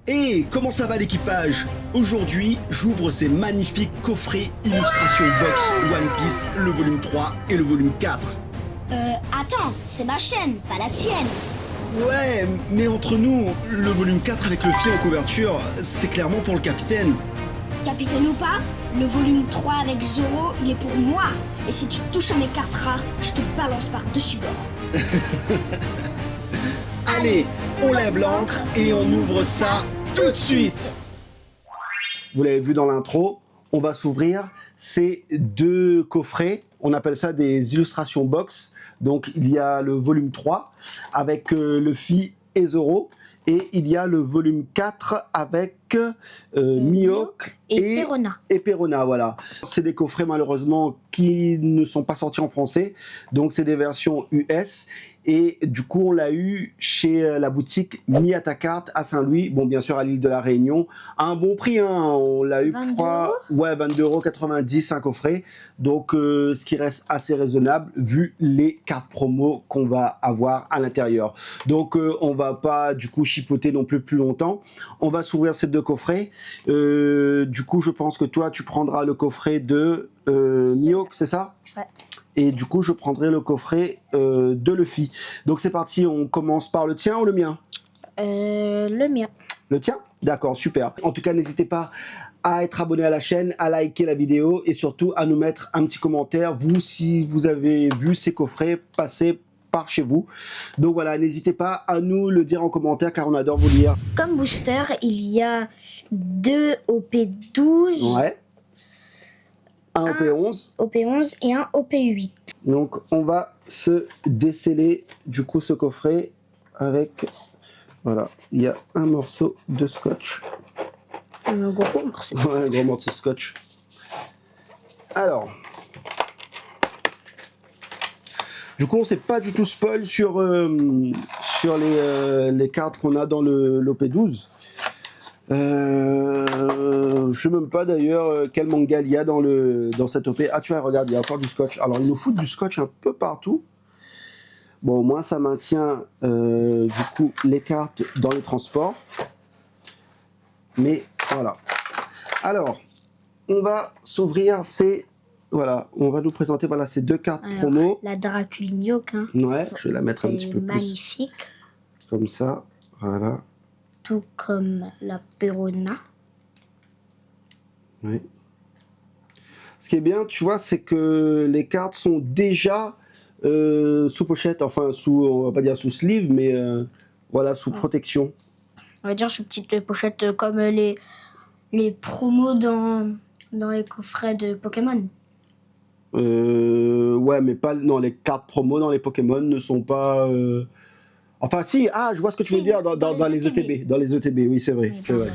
Hey, comment ça va l'équipage? Aujourd'hui, j'ouvre ces magnifiques coffrets illustration box One Piece, le volume 3 et le volume 4. Attends, c'est ma chaîne, pas la tienne. Ouais, mais entre nous, le volume 4 avec le fil en couverture, c'est clairement pour le capitaine. Capitaine ou pas, le volume 3 avec Zoro, il est pour moi. Et si tu touches à mes cartes rares, je te balance par-dessus bord. Allez, on lève l'ancre et on ouvre ça tout de suite. Vous l'avez vu dans l'intro, on va s'ouvrir ces deux coffrets. On appelle ça des illustrations box. Donc il y a le volume 3 avec Luffy et Zoro. Et il y a le volume 4 avec Mihawk et Perona, voilà. C'est des coffrets malheureusement qui ne sont pas sortis en français. Donc c'est des versions US. Et du coup, on l'a eu chez la boutique Mi-Atacarte à Saint-Louis. Bon, bien sûr, à l'île de la Réunion. À un bon prix, hein. On l'a eu, je crois, ouais, 22,90 € un coffret. Donc, ce qui reste assez raisonnable vu les cartes promo qu'on va avoir à l'intérieur. Donc, on va pas, du coup, chipoter non plus longtemps. On va s'ouvrir ces deux coffrets. Du coup, je pense que toi, tu prendras le coffret de Mihawk, c'est ça? Ouais. Et du coup, je prendrai le coffret de Luffy. Donc c'est parti, on commence par le tien ou le mien? Le mien. Le tien? D'accord, super. En tout cas, n'hésitez pas à être abonné à la chaîne, à liker la vidéo et surtout à nous mettre un petit commentaire, vous, si vous avez vu ces coffrets passer par chez vous. Donc voilà, n'hésitez pas à nous le dire en commentaire car on adore vous lire. Comme booster, il y a 2 OP12. Ouais. Un OP11. OP11 et un OP8. Donc on va se déceler du coup ce coffret avec, voilà, il y a un morceau de scotch. Un gros morceau. Ouais, un gros morceau de scotch. Alors, du coup on s'est pas du tout spoil sur les cartes qu'on a dans l'OP12. Je sais même pas d'ailleurs quel manga il y a dans cette OP. Ah tu vois, regarde, il y a encore du scotch. Alors ils nous foutent du scotch un peu partout. Bon, au moins ça maintient du coup les cartes dans les transports. Mais voilà. Alors, on va s'ouvrir ces... Voilà, on va nous présenter voilà, ces deux cartes promo. La Dracula Mihawk, hein. Ouais, je vais la mettre un petit peu magnifique. Plus. Comme ça, voilà. Tout comme la Perona. Oui. Ce qui est bien, tu vois, c'est que les cartes sont déjà sous pochette, enfin sous, on va pas dire sous sleeve, mais voilà, sous protection. On va dire sous petite pochette comme les promos dans les coffrets de Pokémon. Ouais, mais pas, non, les cartes promo dans les Pokémon ne sont pas... Enfin si, ah, je vois ce que tu veux dire dans les ETB. Dans les ETB, oui, c'est vrai. C'est vrai.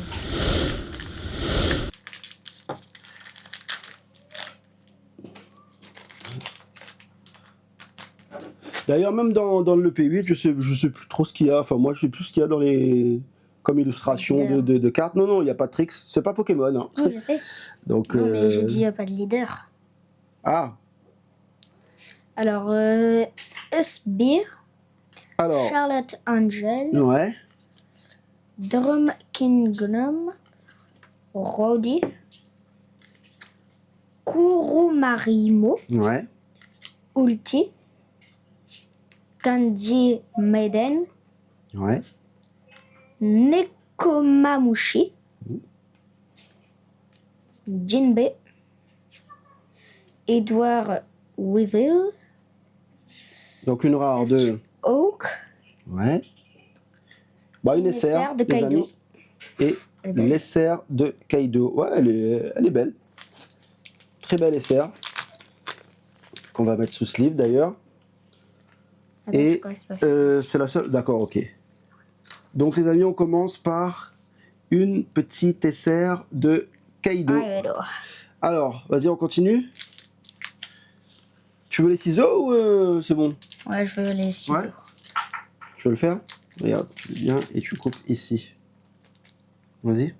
D'ailleurs, même dans le P8, je sais plus trop ce qu'il y a. Enfin, moi, je sais plus ce qu'il y a dans les... comme illustration de cartes. Non, il n'y a pas de tricks. C'est pas Pokémon. Hein. Oui, je sais. Donc, non, mais j'ai dit il n'y a pas de leader. Ah. Alors, SB. Alors. Charlotte Angel. Ouais. Drum Kingdom. Roddy. Kurumarimo. Ouais. Ulti. Kanji Maiden. Ouais. Nekomamushi. Jinbe. Edward Weevil. Donc une rare de... Oak. Ouais. Bah une SR de Kaido. Amis. Et l'SR de Kaido. Ouais, elle est belle. Très belle SR. Qu'on va mettre sous sleeve d'ailleurs. Et c'est la seule... D'accord, ok. Donc les amis, on commence par une petite SR de Kaido. Alors, vas-y, on continue. Tu veux les ciseaux ou c'est bon? Ouais, je veux les ciseaux. Ouais. Je veux le faire? Regarde, tu viens et tu coupes ici. Vas-y.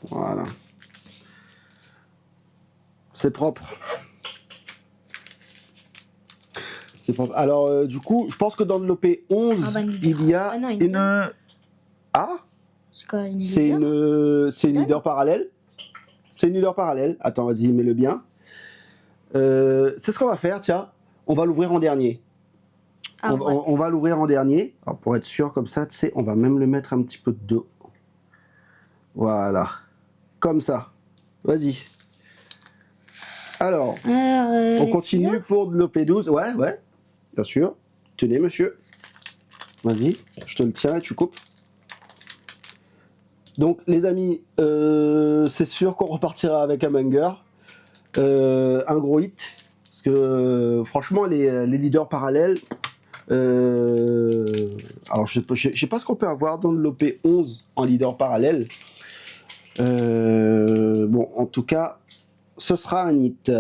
Voilà. C'est propre. Alors, du coup, je pense que dans le lopé 11, Ah bah, une il y a Ah non, une... Ah, C'est quoi, une c'est leader une leader parallèle. C'est une leader parallèle. Attends, vas-y, mets-le bien. C'est ce qu'on va faire, tiens. On va l'ouvrir en dernier. Ah, ouais. On va l'ouvrir en dernier. Alors, pour être sûr, comme ça, tu sais, on va même le mettre un petit peu de dos. Voilà. Comme ça. Vas-y. Alors, on les continue ciseaux pour de l'OP12. Ouais, ouais, bien sûr. Tenez, monsieur. Vas-y, je te le tiens et tu coupes. Donc, les amis, c'est sûr qu'on repartira avec un banger. Un gros hit. Parce que, franchement, les leaders parallèles... alors, je sais pas ce qu'on peut avoir dans le l'OP11 en leader parallèle. Bon, en tout cas, ce sera un hit.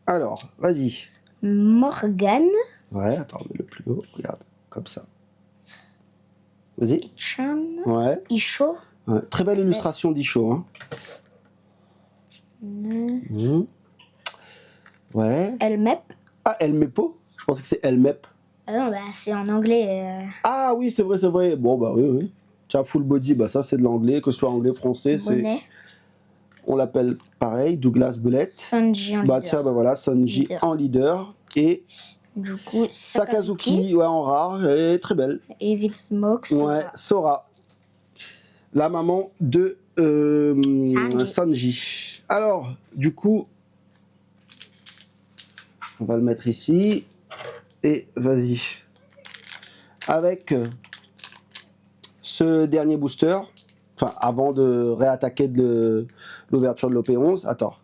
Alors, vas-y. Morgan. Ouais, attends, mets le plus haut. Regarde, comme ça. Vas-y. Chan. Ouais. Isho. Ouais. Très belle illustration d'Isho. Hein. Mmh. Ouais. Elmep. Ah, Elmepo. Je pensais que c'est Elmep. Ah non, bah, c'est en anglais. Ah oui, c'est vrai, c'est vrai. Bon, bah oui, oui. Tiens, full body, bah ça c'est de l'anglais, que ce soit anglais, français, c'est... Bonnet. On l'appelle pareil, Douglas Bullet. Sanji en Bah leader. tiens, bah voilà, Sanji Leader. en leader. Et Du coup, Sakazuki, ouais, en rare, elle est très belle. Evil Smoke. Ouais, Sora. La maman de Sanji. Alors, du coup, on va le mettre ici. Et vas-y. Avec ce dernier booster, enfin, avant de réattaquer de l'ouverture de l'OP11. Attends.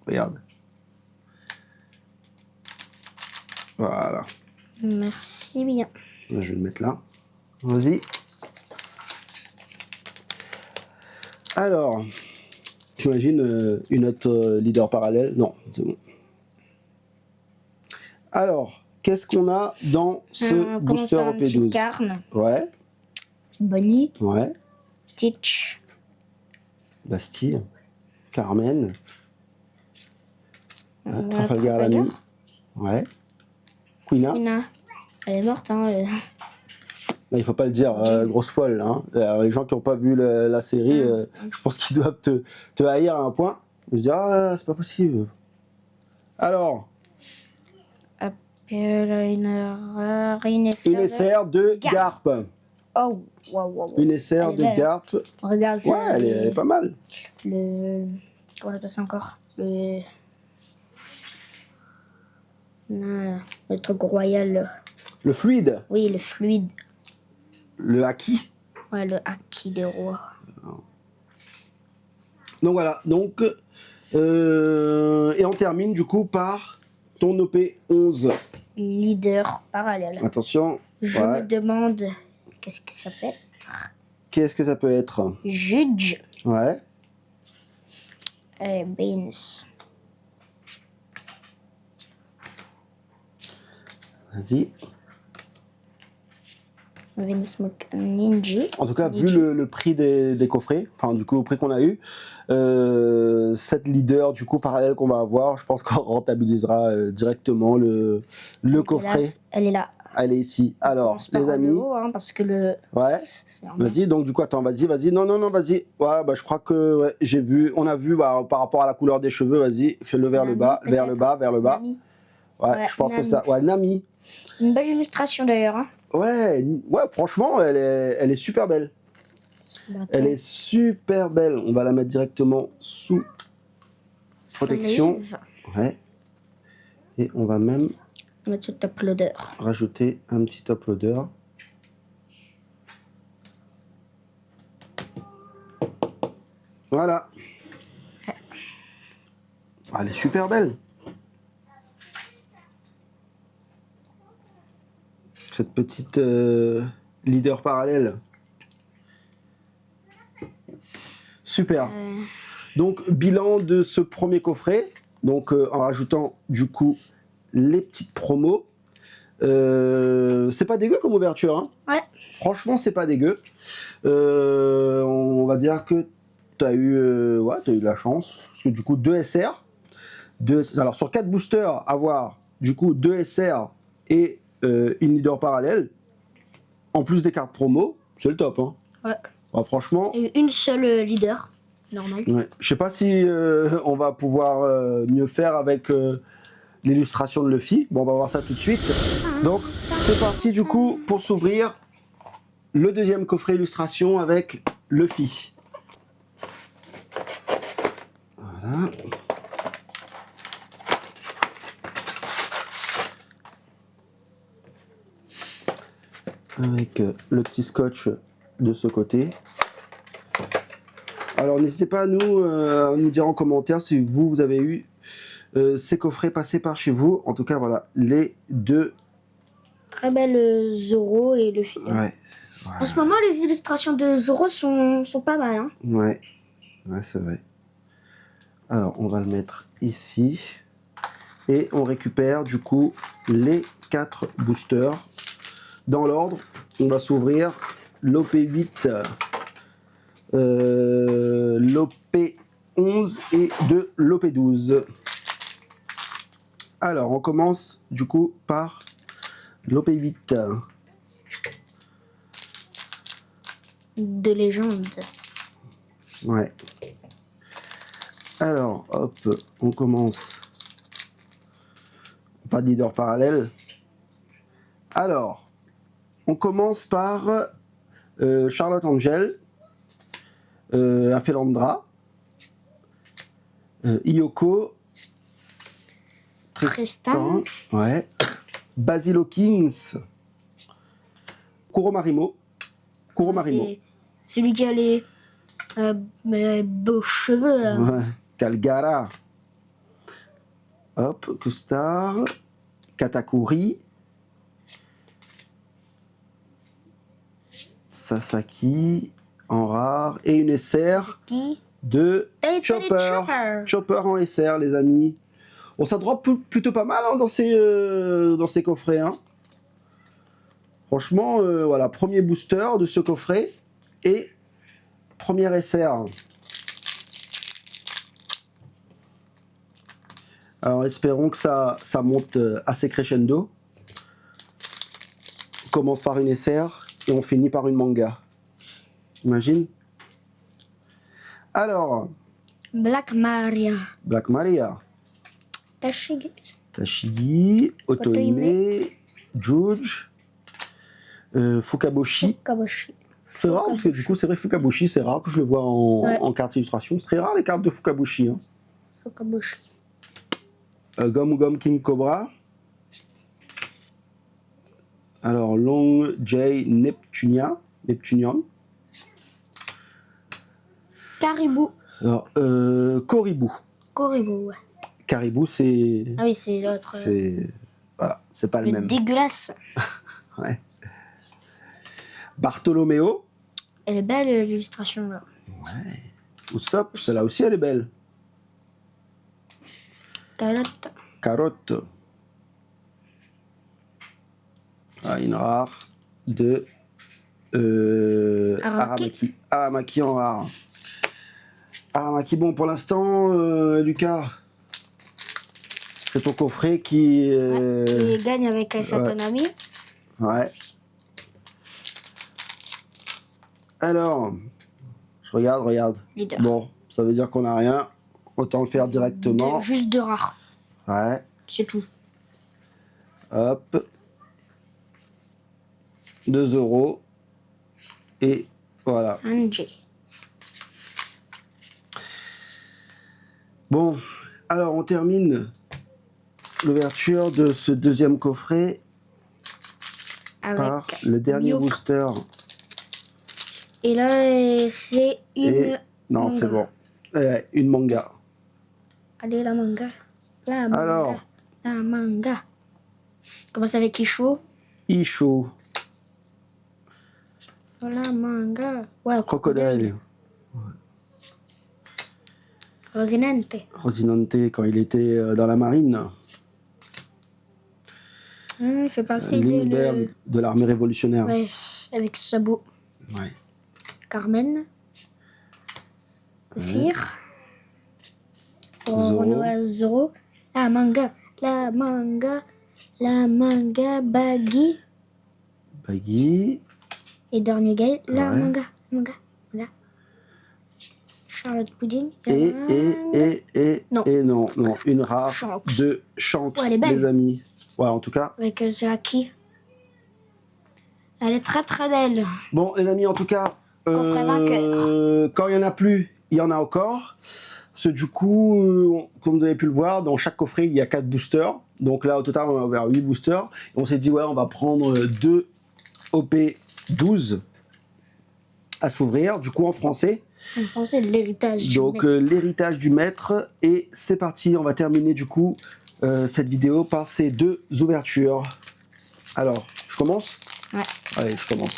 Regarde. Voilà. Merci bien. Je vais le mettre là. Vas-y. Alors, j'imagine une autre leader parallèle. Non, c'est bon. Alors, qu'est-ce qu'on a dans ce booster OP12? Carne. Ouais, Bonnie. ouais. Stitch. Bastille. Carmen. Ouais, Trafalgar Trafalgar. Lamy. Ouais. Quina. Quina. Elle est morte, hein. Là, il faut pas le dire, gros spoil. Hein. Les gens qui n'ont pas vu la série, je pense qu'ils doivent te haïr à un point. Ils se disent, ah, c'est pas possible. Alors, Une une SR de Garp. Oh, wow. Une SR Elle est de belle. Garp. Regarde ça. Ouais, elle est pas mal. Comment on appelle ça encore le truc royal. Le fluide. Oui, le fluide. Le haki. Ouais, le haki des rois. Donc voilà. Donc, et on termine du coup par ton OP11. Leader parallèle. Attention. Je Ouais. me demande qu'est-ce que ça peut être. Qu'est-ce que ça peut être? Judge Ouais. et Beans. Vas-y. Beans Smoke Ninja. En tout cas, vu Ninja. le prix des coffrets, enfin du coup le prix qu'on a eu, cette leader du coup parallèle qu'on va avoir, je pense qu'on rentabilisera directement le coffret. Elle est là. Elle est ici. Alors, Commence par les le amis. haut, hein, parce que le. Ouais. C'est en Vas-y, donc du coup, attends, vas-y. Non, vas-y. Ouais, bah je crois que ouais, j'ai vu, on a vu bah, par rapport à la couleur des cheveux, vas-y, fais-le vers le Nami, bas, vers le peut-être. bas, vers le bas. Nami. Ouais, Ouais, je pense que Nami. ça. Ouais, Nami. Une belle illustration d'ailleurs. Hein. Ouais, franchement, elle est super belle. Elle est super belle. On va la mettre directement sous protection. Ouais. Et on va même Mettre sur top loader. rajouter un petit top loader. Voilà. Elle est super belle. Cette petite leader parallèle. Super. Donc, bilan de ce premier coffret. Donc, en rajoutant du coup les petites promos. C'est pas dégueu comme ouverture. Hein. Ouais. Franchement, c'est pas dégueu. On va dire que tu as eu de la chance. Parce que du coup, 2 SR. Alors sur 4 boosters, avoir du coup 2 SR et une leader parallèle, en plus des cartes promo, c'est le top. Hein. Ouais. Bah, franchement. Et une seule leader, normal. Ouais. Je sais pas si on va pouvoir mieux faire avec l'illustration de Luffy. Bon, on va voir ça tout de suite. Donc, c'est parti du coup pour s'ouvrir le deuxième coffret illustration avec Luffy. Voilà. Avec le petit scotch de ce côté. Alors n'hésitez pas à nous dire en commentaire si vous avez eu ces coffrets passés par chez vous. En tout cas voilà, les deux. Très belle Zoro et Luffy. Ouais. Voilà. En ce moment les illustrations de Zoro sont pas mal. Hein. Ouais, c'est vrai. Alors on va le mettre ici. Et on récupère du coup les 4 boosters. Dans l'ordre, on va s'ouvrir l'OP8, l'OP11 et de l'OP12. Alors, on commence du coup par l'OP8. De légende. Ouais. Alors, hop, on commence. Pas de leader parallèle. Alors, on commence par Charlotte Angel, Afelandra, Iyoko, Tristan, ouais, Basilo Kings, Kuromarimo. C'est celui qui a les beaux cheveux. Là. Ouais. Calgara. Hop, Kustar, Katakuri, Sasaki en rare et une SR Qui de Hey, Chopper. Chopper en SR, les amis. Bon, ça drop plutôt pas mal hein, dans ces coffrets. Hein. Franchement, voilà, premier booster de ce coffret et première SR. Alors, espérons que ça monte assez crescendo. On commence par une SR et on finit par une manga. Imagine. Alors. Black Maria. Black Maria. Tashigi. Otohime. Juge. Fukaboshi. C'est rare parce que du coup, c'est vrai, Fukaboshi, c'est rare que je le vois en carte illustration. C'est très rare les cartes de Fukaboshi. Hein. Fukaboshi. Gum Gum King Cobra. Alors, Long J Neptunian. Caribou. Alors, Koribou. Koribou, ouais. Caribou, c'est. Ah oui, c'est l'autre. Voilà, c'est pas le même. Dégueulasse. Ouais. Bartolomeo. Elle est belle l'illustration là. Ouais. Usopp, celle-là aussi, elle est belle. Carotte. Ah, une rare de Aramaki. Aramaki en rare. Aramaki, bon, pour l'instant, Lucas, c'est ton coffret qui gagne avec Satonami. Ouais. Alors, je regarde. Leader. Bon, ça veut dire qu'on n'a rien. Autant le faire directement. Juste de rares. Ouais. C'est tout. Hop. 2 €. Et voilà. Sanji. Bon, alors on termine l'ouverture de ce deuxième coffret Avec par le dernier Myoka. booster. Et là, c'est une. Non, manga. c'est bon. Une manga. Allez, la manga. La manga. Alors. La manga. Commence avec Isho. Isho. La manga. Ouais, Crocodile. Rosinante. Rosinante quand il était dans la marine. Il fait passer Lindbergh de l'armée révolutionnaire. Ouais, avec Sabo. Ouais. Carmen. Fir. Zoro. Zoro. La manga. La manga. La manga. Baggy. Baggy. Et dernier gars. La Ouais. manga. Manga. Manga. Charlotte Pudding. Non. Non, une rare Shanks. de Shanks, Ouais, elle est belle. les amis. Ouais, en tout cas. Avec Jackie. Elle est très très belle. Bon, les amis, en tout cas, Coffret vainqueur. quand il n'y en a plus, il y en a encore. Parce que du coup, comme vous avez pu le voir, dans chaque coffret, il y a 4 boosters. Donc là, au total, on a ouvert 8 boosters. Et on s'est dit, ouais, on va prendre 2 OP12 à s'ouvrir, du coup en français. En français, l'héritage du Donc maître. l'héritage du maître. Et c'est parti, on va terminer du coup cette vidéo par ces 2 ouvertures. Alors, je commence ? Ouais. Allez, je commence.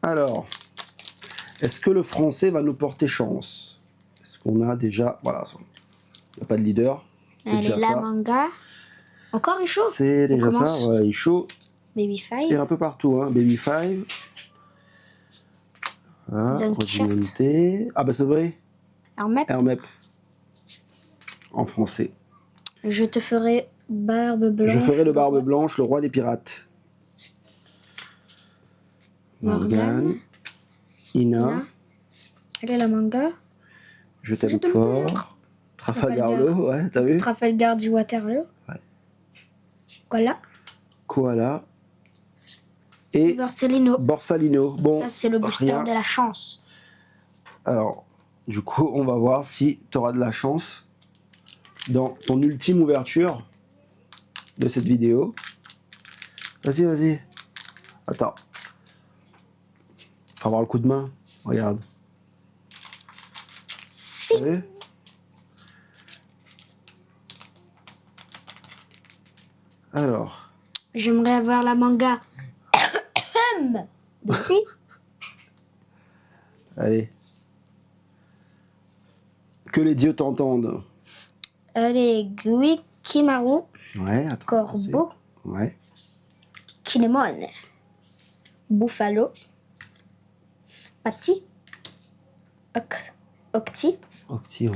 Alors, est-ce que le français va nous porter chance? Est-ce qu'on a déjà... Voilà, il n'y a pas de leader. C'est Allez, déjà la ça. manga. Encore il chaud. C'est déjà ça, commence. ouais, il est chaud. Baby Et Five. un peu partout, hein. Baby Five. Voilà, Zunkat. Regimenté. Ah bah c'est vrai, Hermep. Hermep. En français. Je te ferai Barbe Blanche. Je ferai le Barbe Blanche, le roi des pirates. Morgane. Morgane. Ina. Ina. Allez, la manga. Je t'aime Je t'aime fort. Trafalgar Trafalgar. Law, ouais, t'as vu? Trafalgar du Waterloo. Ouais. Voilà. Koala. Et Borsalino. Borsalino. Bon, Ça, c'est le booster rien. de la chance. Alors, du coup, on va voir si tu auras de la chance dans ton ultime ouverture de cette vidéo. Vas-y, vas-y. Attends. Faut avoir le coup de main. Regarde. Si. Vous savez? Alors, J'aimerais avoir la manga. De qui? allez. Que les dieux t'entendent. Allez, Gui, Kimaru, Ouais, attends. Corbeau, Ouais. Kinemon, Buffalo, Pati, Octi. Octi, ouais.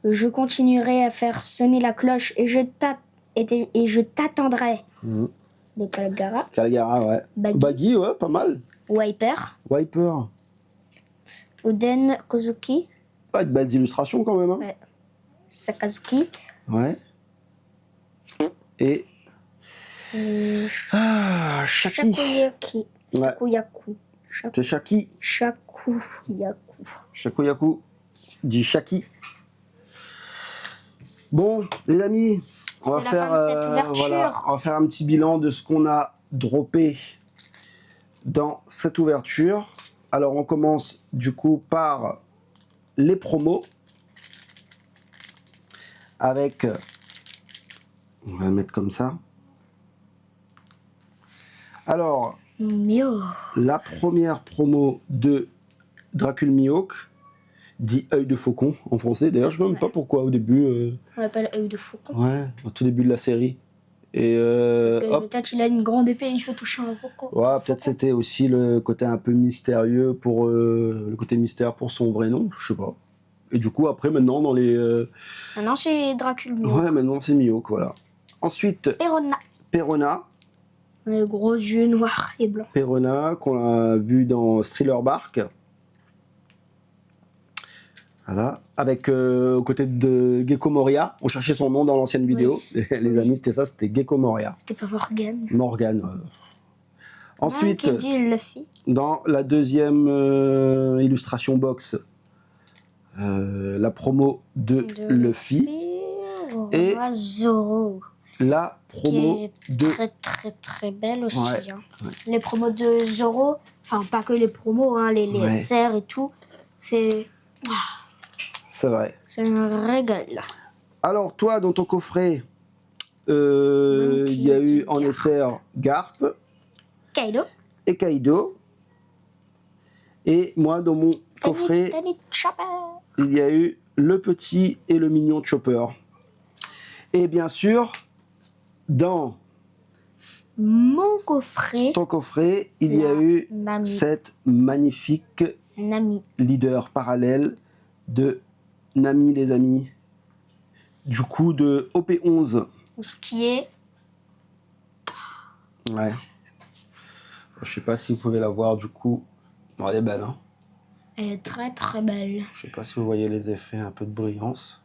Je continuerai à faire sonner la cloche et je t'attendrai. Mhm. De Calgara, Calgara, ouais. Baggy. Baggy, ouais, pas mal. Wiper, Wiper. Oden Kozuki, Ah, de belles illustrations quand même, hein. ouais. Sakazuki, Ouais. Et... Ah, Shaki. Shakuyaki, Ouais. Shakuyaku, C'est Shaki. Shakuyaku. Shakuyaku. Dit Shaki. Bon, les amis, on va C'est la faire, fin de cette ouverture. voilà, on va faire un petit bilan de ce qu'on a droppé dans cette ouverture. Alors, on commence du coup par les promos. Avec, on va le mettre comme ça. Alors, Mio. la première promo de Dracul Mihawk, dit œil de faucon en français. D'ailleurs, je ne sais même pas pourquoi au début. On l'appelle œil de faucon. Ouais, au tout début de la série. Et Parce que hop, peut-être il a une grande épée, il faut toucher un faucon. ouais, peut-être c'était aussi le côté un peu mystérieux pour le côté mystère pour son vrai nom, je sais pas. Et du coup, après, maintenant, dans les. Maintenant c'est Dracul Mio. Ouais, maintenant c'est Mihawk, voilà. Ensuite, Perona. Perona. Les gros yeux noirs et blancs. Perona, qu'on a vu dans Thriller Bark. Voilà. Avec, aux côtés de Gecko Moria. On cherchait son nom dans l'ancienne vidéo. Les amis, c'était ça, c'était Gecko Moria. C'était pas Morgane. Morgane. Ensuite, Qui dit Luffy. dans la deuxième illustration box, la promo de Luffy. Et- Roi Zoro. La Qui promo est de... très très très belle aussi. Ouais, hein. ouais. Les promos de Zoro, enfin pas que les promos, hein, les Ouais. SR et tout, c'est C'est vrai. un régal. Alors, toi, dans ton coffret, il y a eu en SR Garp Kaido. et Kaido. Et moi, dans mon coffret, Penny Chopper. il y a eu le petit et le mignon Chopper. Et bien sûr, dans Mon coffret. ton coffret, il y a eu Nami. cette magnifique Nami. leader parallèle de Nami, les amis. Du coup, de OP11. Qui est... Ouais. Je sais pas si vous pouvez la voir, du coup. Bon, elle est belle, hein. Elle est très très belle. Je sais pas si vous voyez les effets, un peu de brillance.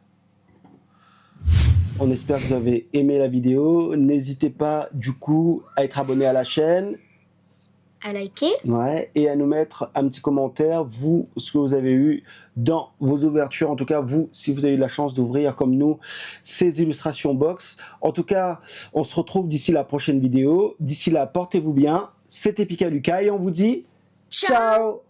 On espère que vous avez aimé la vidéo. N'hésitez pas, du coup, à être abonné à la chaîne. À liker. Ouais, et à nous mettre un petit commentaire, vous, ce que vous avez eu dans vos ouvertures. En tout cas, vous, si vous avez eu la chance d'ouvrir, comme nous, ces illustrations box. En tout cas, on se retrouve d'ici la prochaine vidéo. D'ici là, portez-vous bien. C'était Pika Lucas et on vous dit ciao.